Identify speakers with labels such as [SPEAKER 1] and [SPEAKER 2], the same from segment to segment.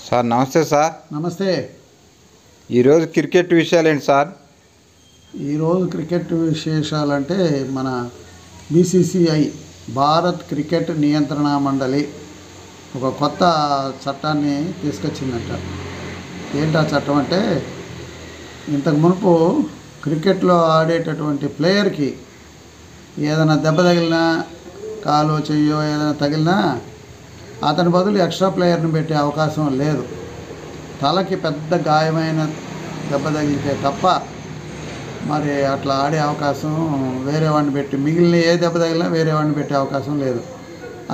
[SPEAKER 1] Sir నమస్తే sir.
[SPEAKER 2] నమస్తే.
[SPEAKER 1] ఈరోజు క్రికెట్ విషయాలు ఏంటి సార్?
[SPEAKER 2] ఈరోజు క్రికెట్ విశేషాలంటే మన బీసీసీఐ భారత్ క్రికెట్ నియంత్రణ మండలి ఒక కొత్త చట్టాన్ని తీసుకొచ్చిందంట. ఏంటి ఆ చట్టం అంటే, ఇంతకు మునుపు క్రికెట్లో ఆడేటటువంటి ప్లేయర్కి ఏదైనా దెబ్బ తగిలినా, కాలు చెయ్యో ఏదైనా తగిలినా అతని బదులు ఎక్స్ట్రా ప్లేయర్ని పెట్టే అవకాశం లేదు. తలకి పెద్ద గాయమైన దెబ్బ తగిలితే తప్ప మరి అట్లా ఆడే అవకాశం వేరే వాడిని పెట్టి, మిగిలిన ఏ దెబ్బ తగిలినా వేరే వాడిని పెట్టే అవకాశం లేదు.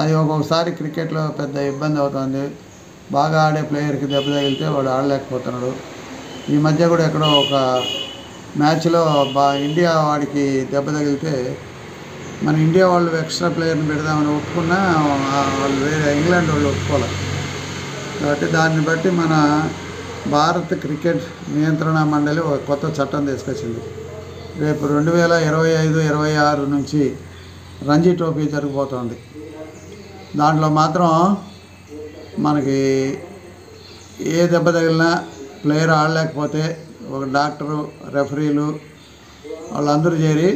[SPEAKER 2] అది ఒక్కొక్కసారి క్రికెట్లో పెద్ద ఇబ్బంది అవుతుంది. బాగా ఆడే ప్లేయర్కి దెబ్బ తగిలితే వాడు ఆడలేకపోతున్నాడు. ఈ మధ్య కూడా ఎక్కడో ఒక మ్యాచ్లో ఇండియా వాడికి దెబ్బ తగిలితే మన ఇండియా వాళ్ళు ఎక్స్ట్రా ప్లేయర్ని పెడదామని ఒప్పుకున్నా వాళ్ళు వేరే ఇంగ్లాండ్ వాళ్ళు ఒప్పుకోలేదు. కాబట్టి దాన్ని బట్టి మన భారత్ క్రికెట్ నియంత్రణ మండలి ఒక కొత్త చట్టం తీసుకొచ్చింది. రేపు 2025-26 నుంచి రంజీ ట్రోఫీ జరిగిపోతుంది. దాంట్లో మాత్రం మనకి ఏ దెబ్బ తగిలినా ప్లేయర్ ఆడలేకపోతే ఒక డాక్టరు, రెఫరీలు వాళ్ళందరూ చేరి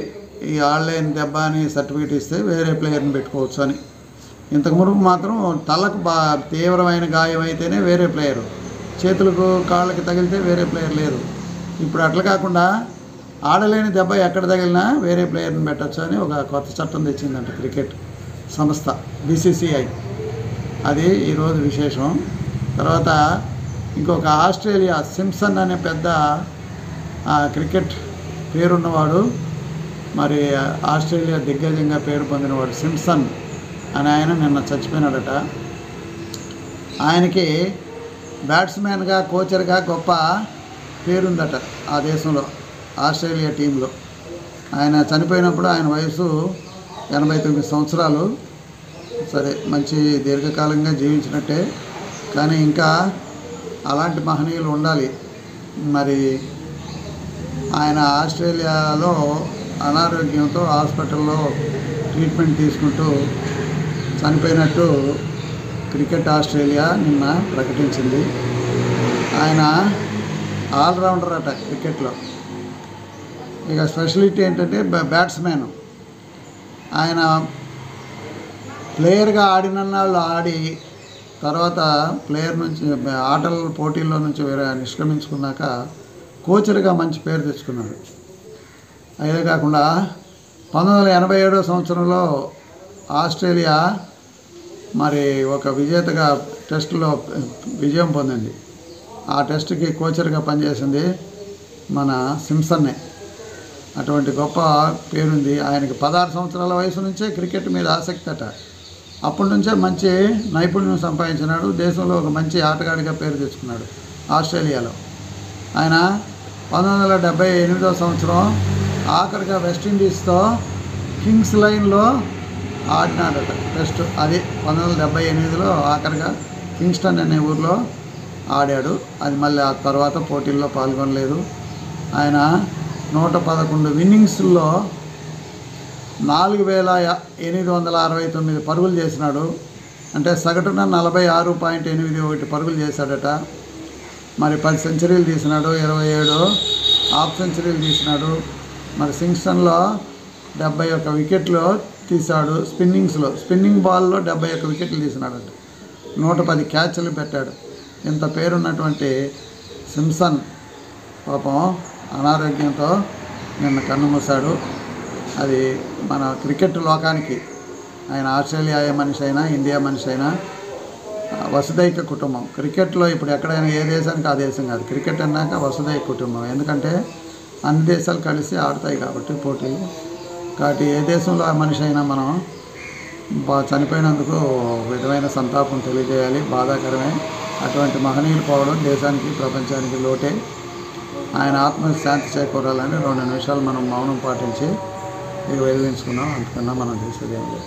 [SPEAKER 2] ఈ ఆడలేని దెబ్బ అని సర్టిఫికేట్ ఇస్తే వేరే ప్లేయర్ని పెట్టుకోవచ్చు అని. ఇంతకు మునుపు మాత్రం తలకు తీవ్రమైన గాయం అయితేనే వేరే ప్లేయరు, చేతులకు కాళ్ళకి తగిలితే వేరే ప్లేయర్ లేదు. ఇప్పుడు అట్లా కాకుండా ఆడలేని దెబ్బ ఎక్కడ తగిలినా వేరే ప్లేయర్ని పెట్టచ్చు అని ఒక కొత్త చట్టం తెచ్చిందంట క్రికెట్ సంస్థ బీసీసీఐ. అది ఈరోజు విశేషం. తర్వాత ఇంకొక ఆస్ట్రేలియా సింప్సన్ అనే పెద్ద క్రికెట్ పేరున్నవాడు, మరి ఆస్ట్రేలియా దిగ్గజంగా పేరు పొందినవాడు సింప్సన్ అని ఆయన నిన్న చచ్చిపోయినాడట. ఆయనకి బ్యాట్స్మెన్గా, కోచర్గా గొప్ప పేరుందట ఆ దేశంలో, ఆస్ట్రేలియా టీంలో. ఆయన చనిపోయినప్పుడు ఆయన వయసు 89 సంవత్సరాలు. సరే, మంచి దీర్ఘకాలంగా జీవించినట్టే, కానీ ఇంకా అలాంటి మహనీయులు ఉండాలి. మరి ఆయన ఆస్ట్రేలియాలో అనారోగ్యంతో హాస్పిటల్లో ట్రీట్మెంట్ తీసుకుంటూ చనిపోయినట్టు క్రికెట్ ఆస్ట్రేలియా నిన్న ప్రకటించింది. ఆయన ఆల్రౌండర్ అట క్రికెట్లో. ఇక స్పెషలిటీ ఏంటంటే బ్యాట్స్మెన్. ఆయన ప్లేయర్గా ఆడినన్నాళ్ళు ఆడి తర్వాత ప్లేయర్ నుంచి ఆటల పోటీల్లో నుంచి వేరే నిష్క్రమించుకున్నాక కోచర్గా మంచి పేరు తెచ్చుకున్నాడు. అదే కాకుండా 1987 సంవత్సరంలో ఆస్ట్రేలియా మరి ఒక విజేతగా టెస్టులో విజయం పొందింది. ఆ టెస్ట్కి కోచర్గా పనిచేసింది మన సింప్సన్నే. అటువంటి గొప్ప పేరుంది ఆయనకి. 16 సంవత్సరాల వయసు నుంచే క్రికెట్ మీద ఆసక్తి అట. అప్పటి నుంచే మంచి నైపుణ్యం సంపాదించినాడు. దేశంలో ఒక మంచి ఆటగాడిగా పేరు తెచ్చుకున్నాడు ఆస్ట్రేలియాలో. ఆయన 1978 సంవత్సరం ఆఖరిగా వెస్టిండీస్తో కింగ్స్ లైన్లో ఆడినాడట టెస్ట్. అది 1978లో ఆఖరిగా కింగ్స్టన్ అనే ఊర్లో ఆడాడు. అది మళ్ళీ ఆ తర్వాత పోటీల్లో పాల్గొనలేదు. ఆయన 111 ఇన్నింగ్స్లో 4869 పరుగులు చేసినాడు. అంటే సగటున 46.81 పరుగులు చేశాడట. మరి 10 సెంచరీలు తీసినాడు, 27 హాఫ్ సెంచరీలు తీసినాడు. మరి సింప్సన్లో 71 వికెట్లు తీశాడు. స్పిన్నింగ్ బాల్లో 71 వికెట్లు తీసినాడట. 110 క్యాచ్లు పెట్టాడు. ఇంత పేరున్నటువంటి సింప్సన్ పాపం అనారోగ్యంతో నిన్న కన్నుమూశాడు. అది మన క్రికెట్ లోకానికి, ఆయన ఆస్ట్రేలియా మనిషి అయినా, ఇండియా మనిషి అయినా వసుదైక కుటుంబం. క్రికెట్లో ఇప్పుడు ఎక్కడైనా ఏ దేశానికి ఆ దేశం కాదు, క్రికెట్ అన్నాక వసుదైక కుటుంబం. ఎందుకంటే అన్ని దేశాలు కలిసి ఆడతాయి కాబట్టి పోటీలు. కాబట్టి ఏ దేశంలో ఆ మనిషి అయినా మనం చనిపోయినందుకు విధమైన సంతాపం తెలియజేయాలి. బాధాకరమే. అటువంటి మహనీయులు పోవడం దేశానికి, ప్రపంచానికి లోటే. ఆయన ఆత్మకు శాంతి చేకూరాలని 2 నిమిషాలు మనం మౌనం పాటించి వెలిగించుకున్నాం. అంతకన్నా మనం చేసేది ఏం లేదు.